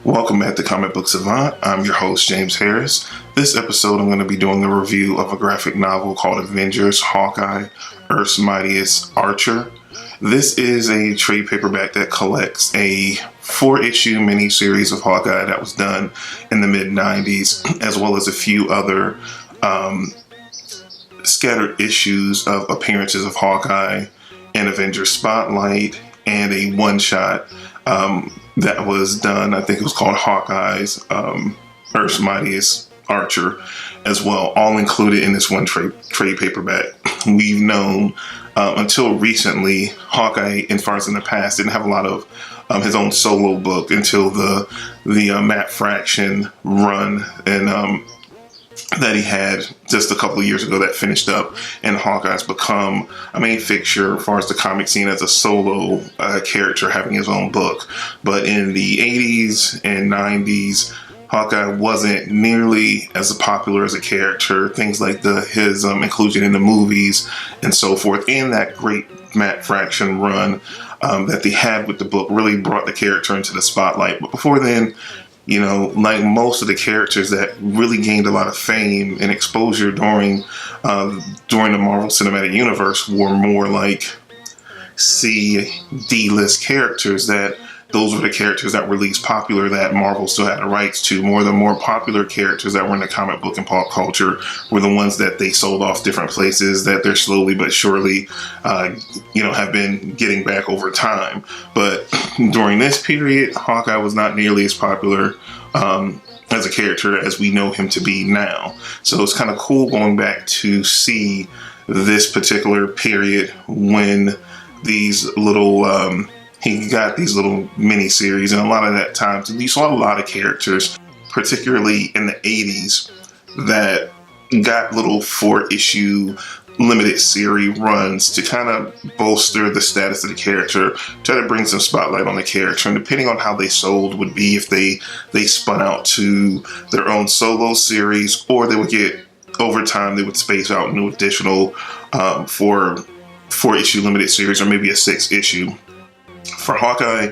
Welcome back to Comic Book Savant. I'm your host, James Harris. This episode, I'm going to be doing a review of a graphic novel called Avengers, Hawkeye, Earth's Mightiest Archer. This is a trade paperback that collects a 4-issue miniseries of Hawkeye that was done in the mid-90s, as well as a few other scattered issues of appearances of Hawkeye in Avengers Spotlight, and a one-shot that was done, I think it was called Hawkeye's Earth's Mightiest Archer as well, all included in this one trade paperback. We've known until recently, Hawkeye, as far as in the past, didn't have a lot of his own solo book until the Matt Fraction run and that he had just a couple of years ago that finished up, and Hawkeye's become a main fixture as far as the comic scene as a solo character having his own book. But in the 80s and 90s, Hawkeye wasn't nearly as popular as a character. Things like his inclusion in the movies and so forth, and that great Matt Fraction run that they had with the book really brought the character into the spotlight. But before then, you know, like most of the characters that really gained a lot of fame and exposure during the Marvel Cinematic Universe were more like D-list characters. That those were the characters that were least popular that Marvel still had the rights to. The more popular characters that were in the comic book and pop culture were the ones that they sold off different places that they're slowly but surely, have been getting back over time. But during this period, Hawkeye was not nearly as popular as a character as we know him to be now. So it's kind of cool going back to see this particular period when these little he got these little mini-series, and a lot of that time, you saw a lot of characters, particularly in the 80s, that got little 4-issue limited series runs to kind of bolster the status of the character, try to bring some spotlight on the character, and depending on how they sold would be if they spun out to their own solo series, or they would get, over time, they would space out new additional 4-issue limited series, or maybe a 6-issue. For Hawkeye,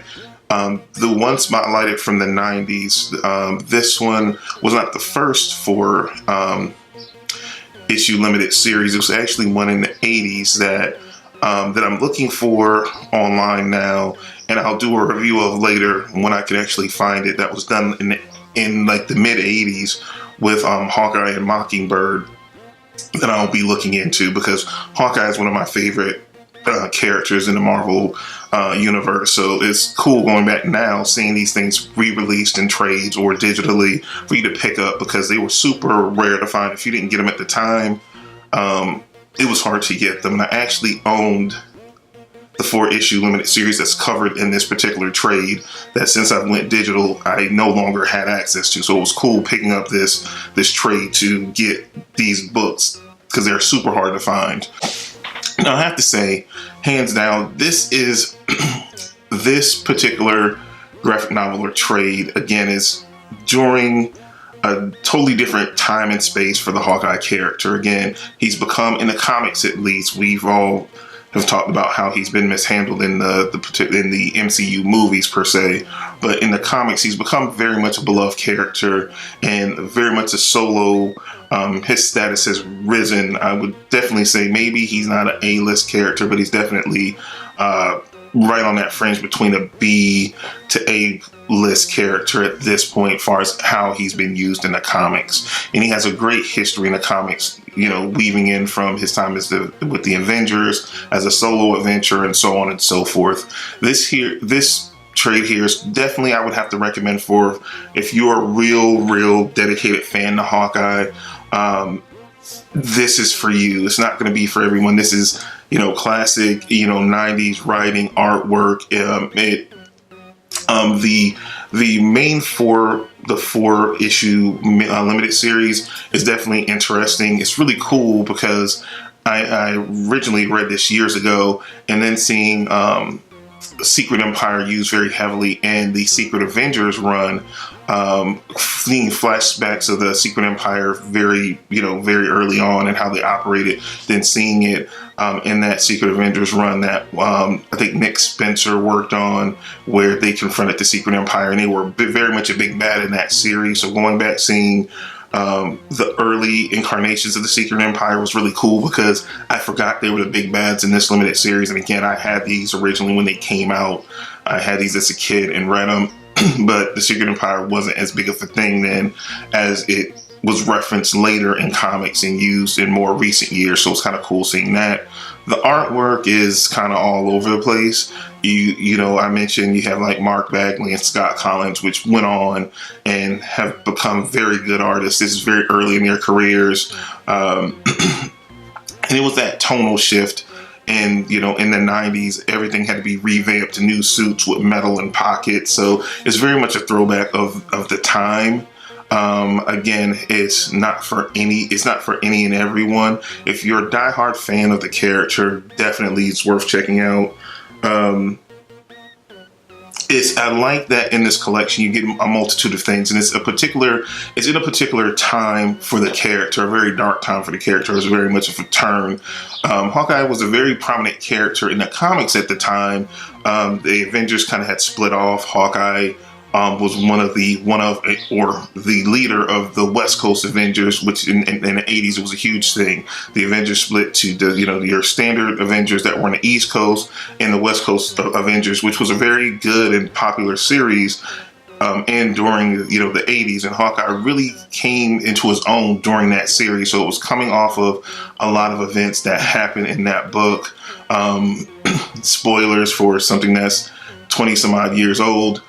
the one spotlighted from the 90s, this one was not the first 4-issue limited series. It was actually one in the 80s that I'm looking for online now, and I'll do a review of later when I can actually find it. That was done in like the mid 80s with Hawkeye and Mockingbird that I'll be looking into, because Hawkeye is one of my favorite characters in the Marvel universe. So it's cool going back now, seeing these things re-released in trades or digitally for you to pick up, because they were super rare to find. If you didn't get them at the time, it was hard to get them. And I actually owned the 4-issue limited series that's covered in this particular trade that, since I went digital, I no longer had access to. So it was cool picking up this trade to get these books, because they're super hard to find. Now, I have to say, hands down, this particular graphic novel or trade, again, is during a totally different time and space for the Hawkeye character. Again, he's become, in the comics at least, we've all have talked about how he's been mishandled in the MCU movies per se, but in the comics, he's become very much a beloved character and very much a solo. His status has risen. I would definitely say maybe he's not an A-list character, but he's definitely right on that fringe between a B to A-list character at this point, as far as how he's been used in the comics. And he has a great history in the comics, weaving in from his time with the Avengers as a solo adventure and so on and so forth. This trade here is definitely, I would have to recommend for if you're a real dedicated fan to Hawkeye. This is for you. It's not going to be for everyone. This is, classic, 90s writing, artwork. The main the 4-issue limited series is definitely interesting. It's really cool because I originally read this years ago, and then seeing Secret Empire used very heavily in the Secret Avengers run. Seeing flashbacks of the Secret Empire very early on and how they operated, then seeing it in that Secret Avengers run that I think Nick Spencer worked on, where they confronted the Secret Empire and they were very much a big bad in that series. So going back, seeing the early incarnations of the Secret Empire was really cool, because I forgot they were the big bads in this limited series. And again, I had these originally when they came out. I had these as a kid and read them, but the Secret Empire wasn't as big of a thing then as it was referenced later in comics and used in more recent years. So it's kind of cool seeing that. The artwork is kind of all over the place. I mentioned you have like Mark Bagley and Scott Collins, which went on and have become very good artists. This is very early in their careers. And it was that tonal shift. And, in the 90s, everything had to be revamped to new suits with metal and pockets. So it's very much a throwback of the time. Again, it's not for any and everyone. If you're a diehard fan of the character, definitely it's worth checking out. I like that in this collection you get a multitude of things, and it's in a particular time for the character, a very dark time for the character. It's very much of a turn. Hawkeye was a very prominent character in the comics at the time. The Avengers kind of had split off. Hawkeye was the leader of the West Coast Avengers, which in the 80s it was a huge thing. The Avengers split to your standard Avengers that were on the East Coast and the West Coast Avengers, which was a very good and popular series. And during the 80s, and Hawkeye really came into his own during that series. So it was coming off of a lot of events that happened in that book. Spoilers for something that's 20 some odd years old.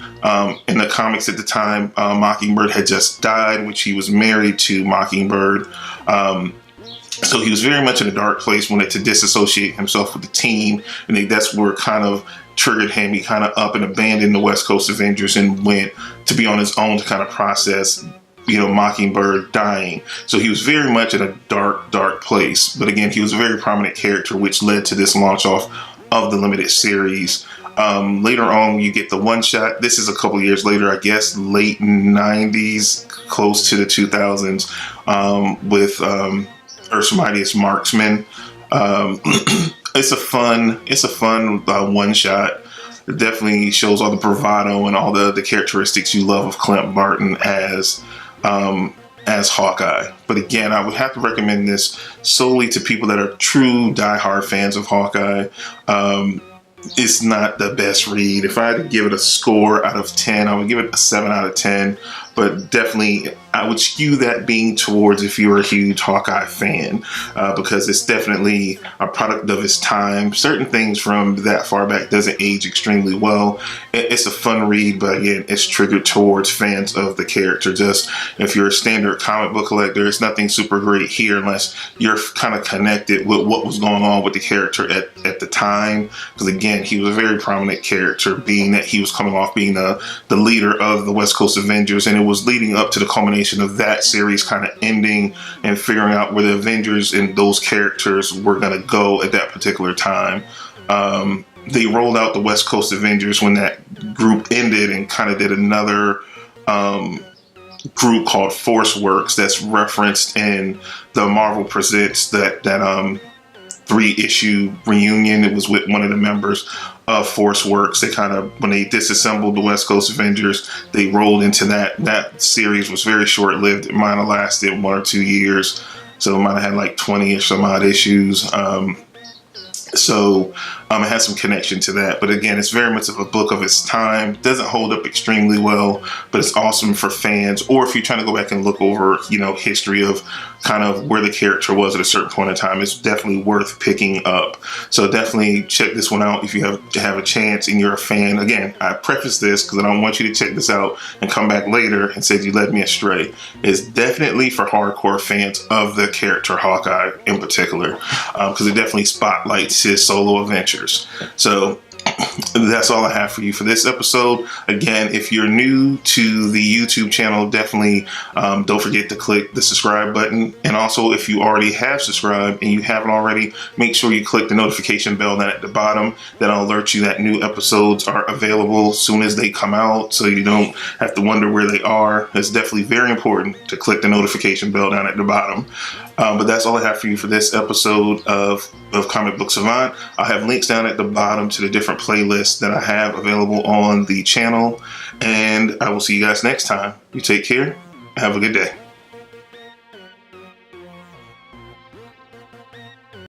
In the comics at the time, Mockingbird had just died, which he was married to Mockingbird. So he was very much in a dark place, wanted to disassociate himself with the team. And that's where it kind of triggered him. He kind of up and abandoned the West Coast Avengers and went to be on his own to kind of process Mockingbird dying. So he was very much in a dark place. But again, he was a very prominent character, which led to this launch off of the limited series. Later on, you get the one-shot. This is a couple years later, I guess, late 90s, close to the 2000s, with Earth's Mightiest Marksman. It's a fun one-shot. It definitely shows all the bravado and all the characteristics you love of Clint Barton as Hawkeye. But again, I would have to recommend this solely to people that are true diehard fans of Hawkeye. It's not the best read. If I had to give it a score out of 10, I would give it a 7 out of 10. But definitely, I would skew that being towards if you're a huge Hawkeye fan, because it's definitely a product of its time. Certain things from that far back doesn't age extremely well. It's a fun read, but again, it's triggered towards fans of the character. Just if you're a standard comic book collector, it's nothing super great here unless you're kind of connected with what was going on with the character at the time. Because again, he was a very prominent character, being that he was coming off being the leader of the West Coast Avengers, and it was leading up to the culmination of that series kind of ending and figuring out where the Avengers and those characters were going to go at that particular time. They rolled out the West Coast Avengers when that group ended and kind of did another group called Force Works that's referenced in the Marvel Presents that 3-issue reunion. It was with one of the members of Force Works. They kind of, when they disassembled the West Coast Avengers, they rolled into that series. Was very short-lived. It might have lasted 1 or 2 years, so it might have had like 20 or some odd issues. So it has some connection to that. But again, it's very much of a book of its time. Doesn't hold up extremely well, but it's awesome for fans. Or if you're trying to go back and look over, history of kind of where the character was at a certain point in time, it's definitely worth picking up. So definitely check this one out if you have a chance and you're a fan. Again, I preface this because I don't want you to check this out and come back later and say you led me astray. It's definitely for hardcore fans of the character Hawkeye in particular, because it definitely spotlights his solo adventures. So that's all I have for you for this episode. Again, if you're new to the YouTube channel, definitely don't forget to click the subscribe button. And also, if you already have subscribed and you haven't already, make sure you click the notification bell down at the bottom. That'll alert you that new episodes are available as soon as they come out, so you don't have to wonder where they are. It's definitely very important to click the notification bell down at the bottom. But that's all I have for you for this episode of Comic Book Savant. I'll have links down at the bottom to the different playlists that I have available on the channel. And I will see you guys next time. You take care. Have a good day.